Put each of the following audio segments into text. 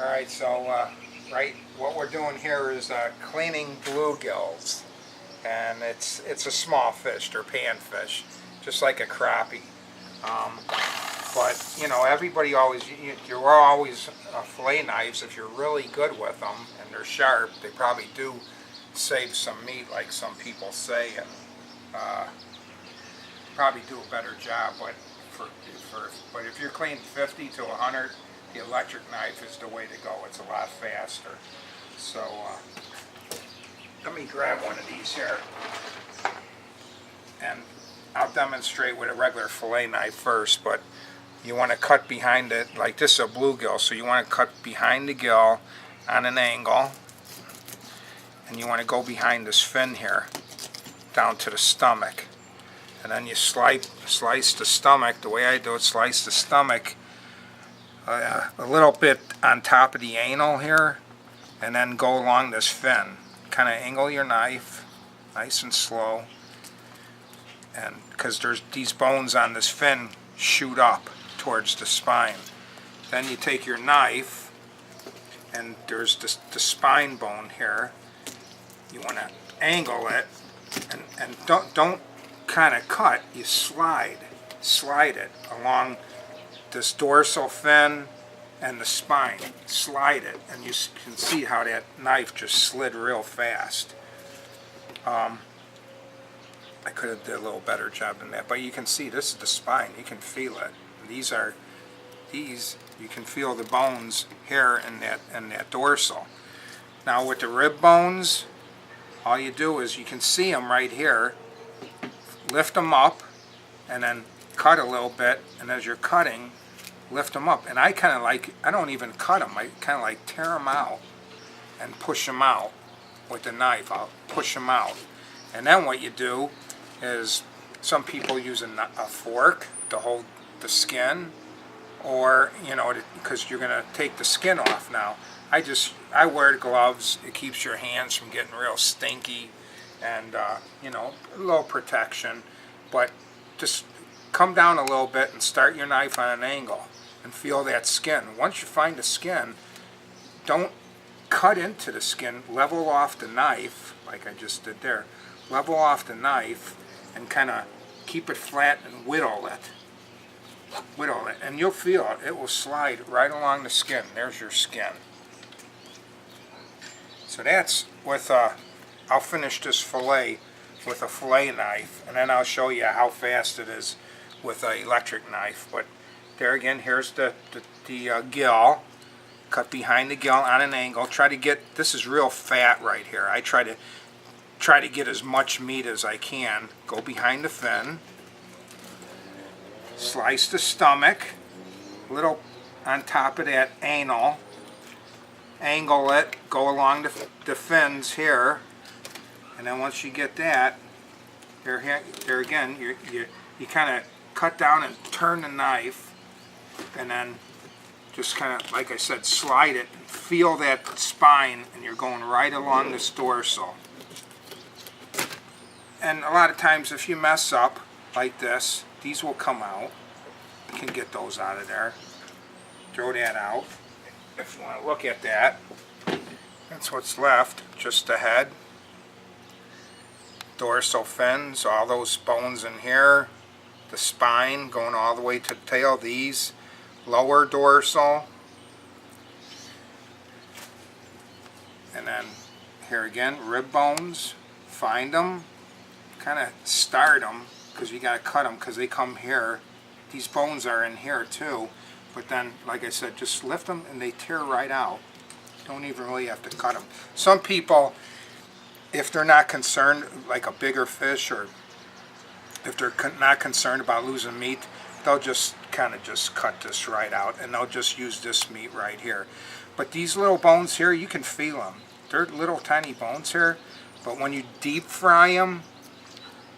Alright, so what we're doing here is cleaning bluegills. And it's a small fish, they're panfish, just like a crappie. But, you know, everybody always, you're always fillet knives, if you're really good with them and they're sharp, they probably do save some meat like some people say, and probably do a better job. But but if you're cleaning 50 to 100, the electric knife is the way to go. It's a lot faster. So let me grab one of these here, and I'll demonstrate with a regular fillet knife first. But you want to cut behind it, like this is a bluegill, so you want to cut behind the gill on an angle, and you want to go behind this fin here down to the stomach, and then you slice the stomach. The way I do it, slice the stomach a little bit on top of the anal here, and then go along this fin. Kind of angle your knife nice and slow, and because there's these bones on this fin shoot up towards the spine. Then you take your knife, and there's the spine bone here. You want to angle it, and don't kind of cut. You slide it along this dorsal fin and the spine. Slide it, and you can see how that knife just slid real fast. I could have did a little better job than that, but you can see this is the spine. You can feel it. These you can feel the bones here in that dorsal. Now with the rib bones, all you do is, you can see them right here. Lift them up, and then cut a little bit. And as you're cutting, lift them up. And I kind of like, I don't even cut them. I kind of like tear them out and push them out with the knife. I'll push them out. And then what you do is, some people use a fork to hold the skin, or, you know, because you're going to take the skin off now. I wear gloves. It keeps your hands from getting real stinky, and you know, a little protection. But just come down a little bit and start your knife on an angle and feel that skin. Once you find the skin, don't cut into the skin. Level off the knife like I just did there. Level off the knife and kind of keep it flat and whittle it, and you'll feel it. It will slide right along the skin. There's your skin. So that's with I'll finish this fillet with a fillet knife, and then I'll show you how fast it is with an electric knife. But there again, here's the gill. Cut behind the gill on an angle. Try to get, this is real fat right here. I try to get as much meat as I can. Go behind the fin. Slice the stomach, a little on top of that anal. Angle it, go along the fins here, and then once you get that, there again, you kind of cut down and turn the knife, and then just kind of, like I said, slide it, feel that spine, and you're going right along this dorsal. And a lot of times if you mess up like this, these will come out. You can get those out of there. Throw that out. If you want to look at that, that's what's left, just the head, dorsal fins, all those bones in here, the spine going all the way to the tail, these lower dorsal, and then here again, rib bones. Find them, kind of start them, because you got to cut them because they come here. These bones are in here too. But then, like I said, just lift them and they tear right out. Don't even really have to cut them. Some people, if they're not concerned, like a bigger fish, or if they're not concerned about losing meat, they'll just kind of just cut this right out, and they'll just use this meat right here. But these little bones here, you can feel them. They're little tiny bones here, but when you deep fry them,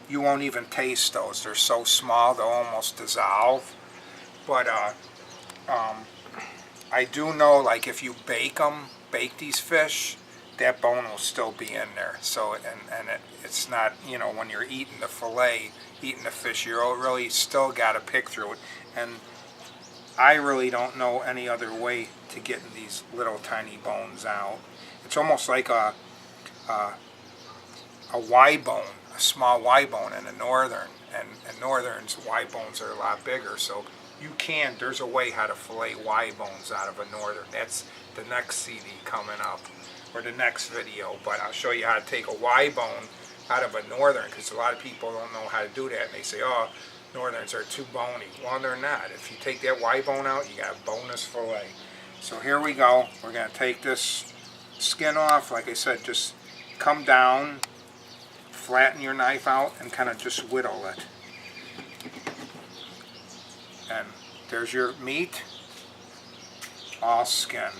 you won't even taste those. They're so small, they'll almost dissolve. But I do know, like, if you bake these fish, that bone will still be in there. So, it's not, you know, when you're eating the fillet, eating the fish, you really still got to pick through it. And I really don't know any other way to getting these little tiny bones out. It's almost like a Y bone, a small Y bone in a northern, and northerns Y bones are a lot bigger. So there's a way how to fillet Y bones out of a northern. That's the next CD coming up, or the next video. But I'll show you how to take a Y bone out of a northern, because a lot of people don't know how to do that, and they say, oh, northerns are too bony. Well, they're not. If you take that Y bone out, you got a bonus fillet. So here we go. We're going to take this skin off. Like I said, just come down, flatten your knife out, and kind of just whittle it. And there's your meat, all skin.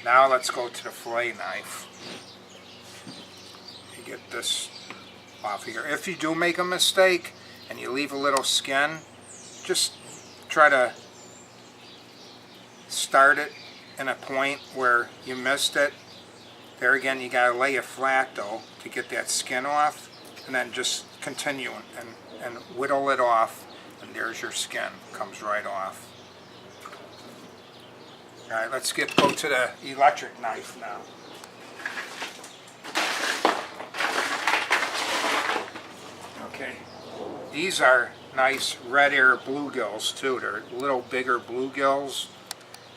Now let's go to the fillet knife. You get this off here. If you do make a mistake and you leave a little skin, just try to start it in a point where you missed it. There again, you gotta lay it flat though to get that skin off, and then just continue and whittle it off, and there's your skin, comes right off. Alright, let's go to the electric knife now. Okay, these are nice red ear bluegills too. They're little bigger bluegills.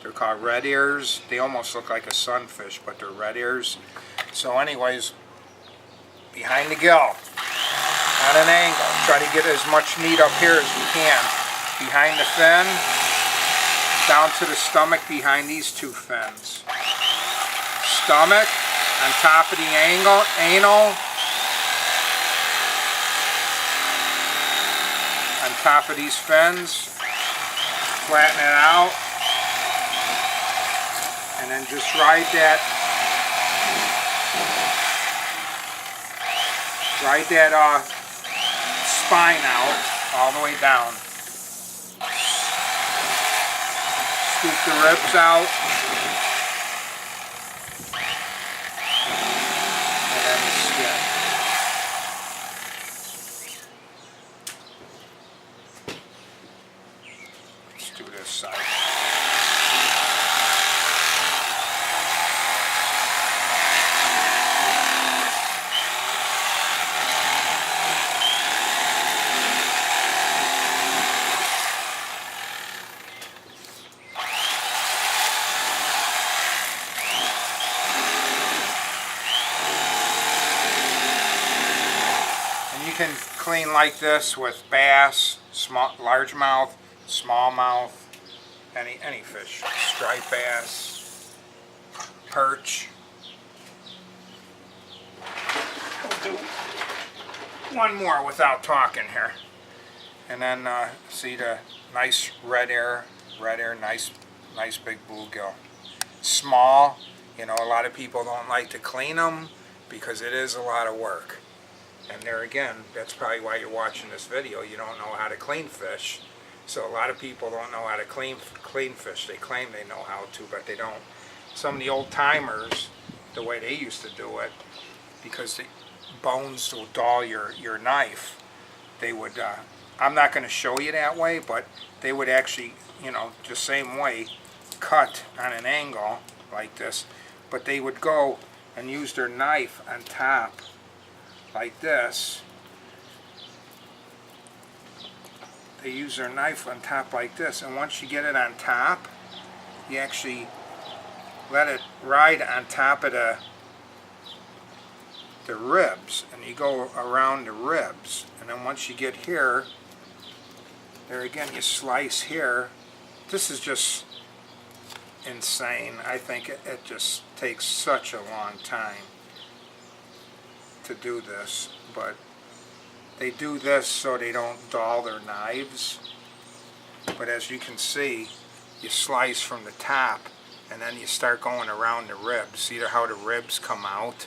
They're called red ears. They almost look like a sunfish, but they're red ears. So anyways, behind the gill, at an angle, try to get as much meat up here as you can. Behind the fin, down to the stomach behind these two fins. Stomach, on top of the anal, on top of these fins, flatten it out. And then just ride that spine out all the way down. Scoop the ribs out. And then the skin. Let's do this side. You can clean like this with bass, largemouth, smallmouth, any fish, striped bass, perch. We'll do one more without talking here, and then see the nice red ear, nice big bluegill. Small, you know, a lot of people don't like to clean them because it is a lot of work. And there again, that's probably why you're watching this video. You don't know how to clean fish. So a lot of people don't know how to clean fish. They claim they know how to, but they don't. Some of the old timers, the way they used to do it, because the bones will dull your knife, they would, I'm not going to show you that way, but they would actually, you know, just same way, cut on an angle like this, but they would go and use their knife on top like this. They use their knife on top like this, and once you get it on top, you actually let it ride on top of the ribs, and you go around the ribs, and then once you get here, there again you slice here. This is just insane. I think it just takes such a long time to do this, but they do this so they don't dull their knives. But as you can see, you slice from the top and then you start going around the ribs. See how the ribs come out?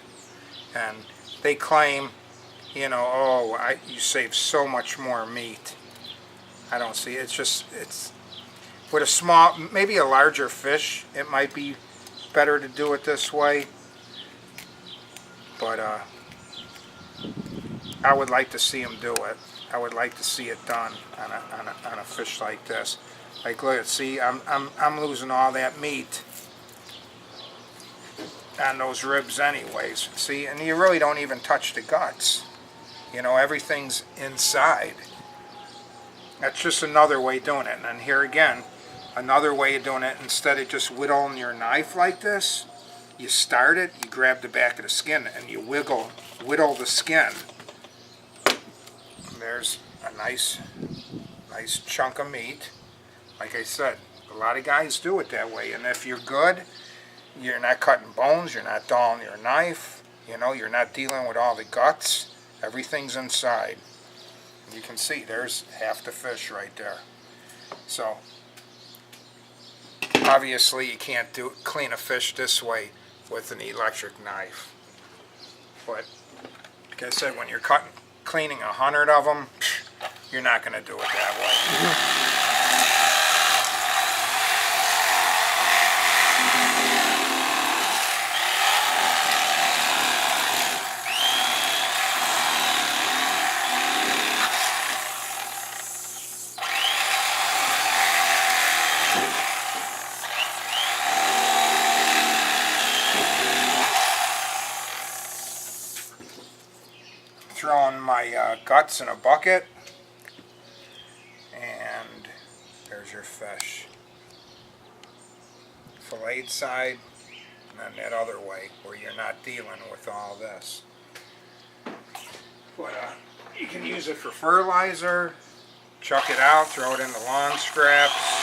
And they claim, you know, oh, you save so much more meat. I don't see it. It's with a small, maybe a larger fish, it might be better to do it this way, but I would like to see them do it. I would like to see it done on a fish like this. Like, look, see, I'm losing all that meat on those ribs anyways. See, and you really don't even touch the guts. You know, everything's inside. That's just another way of doing it. And then here again, another way of doing it, instead of just whittling your knife like this, you start it, you grab the back of the skin, and you whittle the skin. And there's a nice chunk of meat. Like I said, a lot of guys do it that way. And if you're good, you're not cutting bones, you're not dulling your knife, you know, you're not dealing with all the guts. Everything's inside. You can see there's half the fish right there. So obviously you can't clean a fish this way with an electric knife. But like I said, when you're cleaning 100 of them, you're not going to do it that way. Throwing my guts in a bucket, and there's your fish. Filleted side, and then that other way where you're not dealing with all this. But you can use it for fertilizer, chuck it out, throw it in the lawn scraps.